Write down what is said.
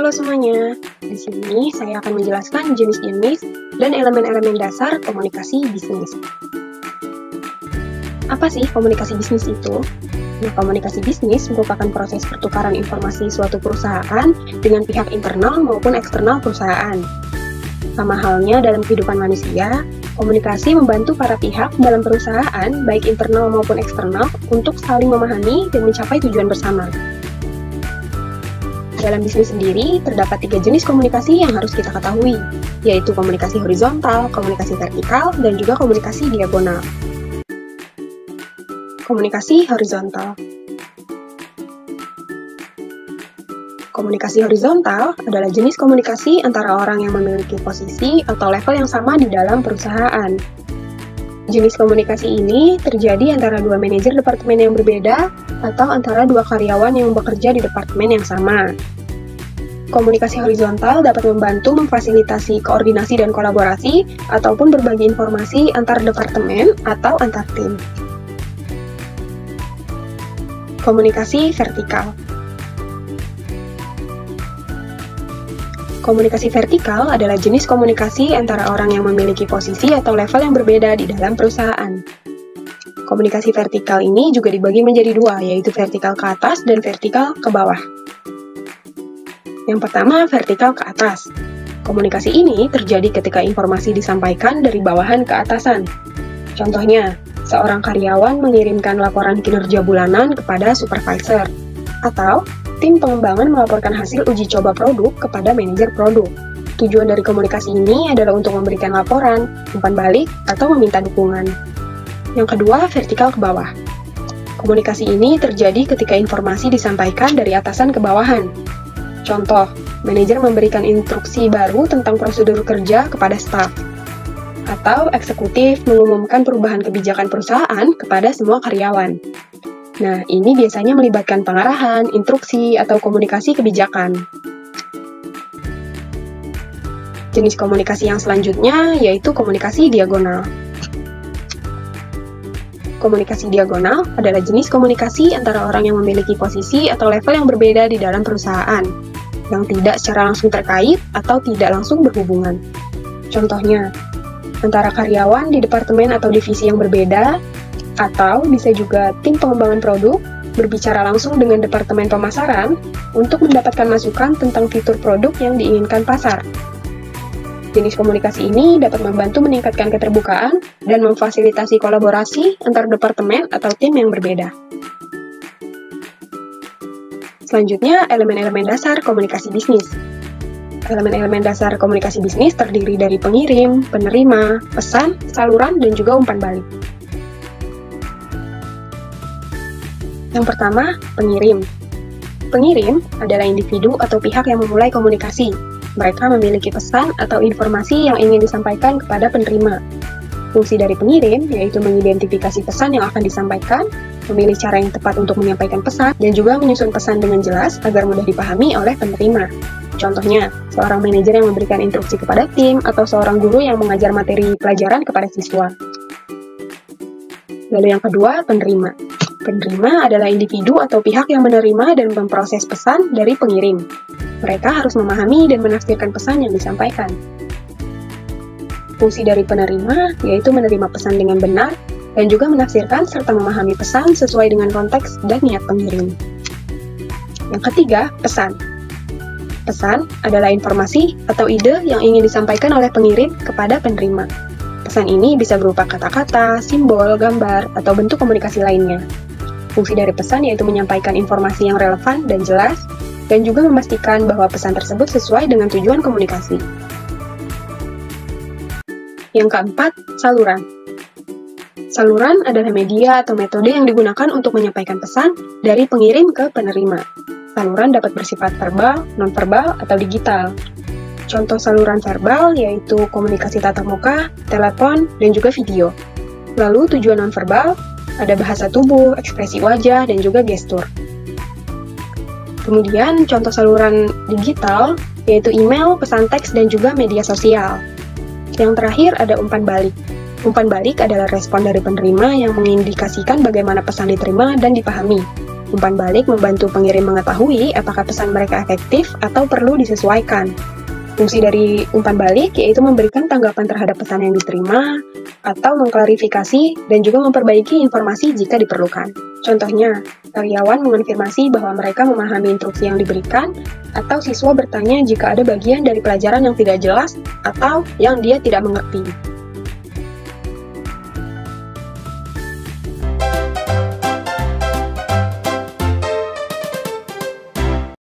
Halo semuanya, di sini saya akan menjelaskan jenis-jenis dan elemen-elemen dasar komunikasi bisnis. Apa sih komunikasi bisnis itu? Nah, komunikasi bisnis merupakan proses pertukaran informasi suatu perusahaan dengan pihak internal maupun eksternal perusahaan. Sama halnya dalam kehidupan manusia, komunikasi membantu para pihak dalam perusahaan, baik internal maupun eksternal, untuk saling memahami dan mencapai tujuan bersama. Dalam bisnis sendiri, terdapat 3 jenis komunikasi yang harus kita ketahui, yaitu komunikasi horizontal, komunikasi vertikal, dan juga komunikasi diagonal. Komunikasi horizontal. Komunikasi horizontal adalah jenis komunikasi antara orang yang memiliki posisi atau level yang sama di dalam perusahaan. Jenis komunikasi ini terjadi antara dua manajer departemen yang berbeda atau antara dua karyawan yang bekerja di departemen yang sama. Komunikasi horizontal dapat membantu memfasilitasi koordinasi dan kolaborasi ataupun berbagi informasi antar departemen atau antar tim. Komunikasi vertikal. Komunikasi vertikal adalah jenis komunikasi antara orang yang memiliki posisi atau level yang berbeda di dalam perusahaan. Komunikasi vertikal ini juga dibagi menjadi dua, yaitu vertikal ke atas dan vertikal ke bawah. Yang pertama, vertikal ke atas. Komunikasi ini terjadi ketika informasi disampaikan dari bawahan ke atasan. Contohnya, seorang karyawan mengirimkan laporan kinerja bulanan kepada supervisor, atau tim pengembangan melaporkan hasil uji coba produk kepada manajer produk. Tujuan dari komunikasi ini adalah untuk memberikan laporan, umpan balik, atau meminta dukungan. Yang kedua, vertikal ke bawah. Komunikasi ini terjadi ketika informasi disampaikan dari atasan ke bawahan. Contoh, manajer memberikan instruksi baru tentang prosedur kerja kepada staf. Atau eksekutif mengumumkan perubahan kebijakan perusahaan kepada semua karyawan. Nah, ini biasanya melibatkan pengarahan, instruksi, atau komunikasi kebijakan. Jenis komunikasi yang selanjutnya yaitu komunikasi diagonal. Komunikasi diagonal adalah jenis komunikasi antara orang yang memiliki posisi atau level yang berbeda di dalam perusahaan, yang tidak secara langsung terkait atau tidak langsung berhubungan. Contohnya, antara karyawan di departemen atau divisi yang berbeda, atau bisa juga tim pengembangan produk berbicara langsung dengan departemen pemasaran untuk mendapatkan masukan tentang fitur produk yang diinginkan pasar. Jenis komunikasi ini dapat membantu meningkatkan keterbukaan dan memfasilitasi kolaborasi antar departemen atau tim yang berbeda. Selanjutnya, elemen-elemen dasar komunikasi bisnis. Elemen-elemen dasar komunikasi bisnis terdiri dari pengirim, penerima, pesan, saluran, dan juga umpan balik. Yang pertama, pengirim. Pengirim adalah individu atau pihak yang memulai komunikasi. Mereka memiliki pesan atau informasi yang ingin disampaikan kepada penerima. Fungsi dari pengirim yaitu mengidentifikasi pesan yang akan disampaikan, memilih cara yang tepat untuk menyampaikan pesan, dan juga menyusun pesan dengan jelas agar mudah dipahami oleh penerima. Contohnya, seorang manajer yang memberikan instruksi kepada tim atau seorang guru yang mengajar materi pelajaran kepada siswa. Lalu yang kedua, penerima. Penerima adalah individu atau pihak yang menerima dan memproses pesan dari pengirim. Mereka harus memahami dan menafsirkan pesan yang disampaikan. Fungsi dari penerima yaitu menerima pesan dengan benar dan juga menafsirkan serta memahami pesan sesuai dengan konteks dan niat pengirim. Yang ketiga, pesan. Pesan adalah informasi atau ide yang ingin disampaikan oleh pengirim kepada penerima. Pesan ini bisa berupa kata-kata, simbol, gambar, atau bentuk komunikasi lainnya. Fungsi dari pesan yaitu menyampaikan informasi yang relevan dan jelas, dan juga memastikan bahwa pesan tersebut sesuai dengan tujuan komunikasi. Yang keempat, saluran. Saluran adalah media atau metode yang digunakan untuk menyampaikan pesan dari pengirim ke penerima. Saluran dapat bersifat verbal, nonverbal, atau digital. Contoh saluran verbal yaitu komunikasi tatap muka, telepon, dan juga video. Lalu tujuan nonverbal, ada bahasa tubuh, ekspresi wajah, dan juga gestur. Kemudian contoh saluran digital yaitu email, pesan teks, dan juga media sosial. Yang terakhir ada umpan balik. Umpan balik adalah respon dari penerima yang mengindikasikan bagaimana pesan diterima dan dipahami. Umpan balik membantu pengirim mengetahui apakah pesan mereka efektif atau perlu disesuaikan. Fungsi dari umpan balik yaitu memberikan tanggapan terhadap pesan yang diterima, atau mengklarifikasi dan juga memperbaiki informasi jika diperlukan. Contohnya, karyawan mengonfirmasi bahwa mereka memahami instruksi yang diberikan, atau siswa bertanya jika ada bagian dari pelajaran yang tidak jelas atau yang dia tidak mengerti.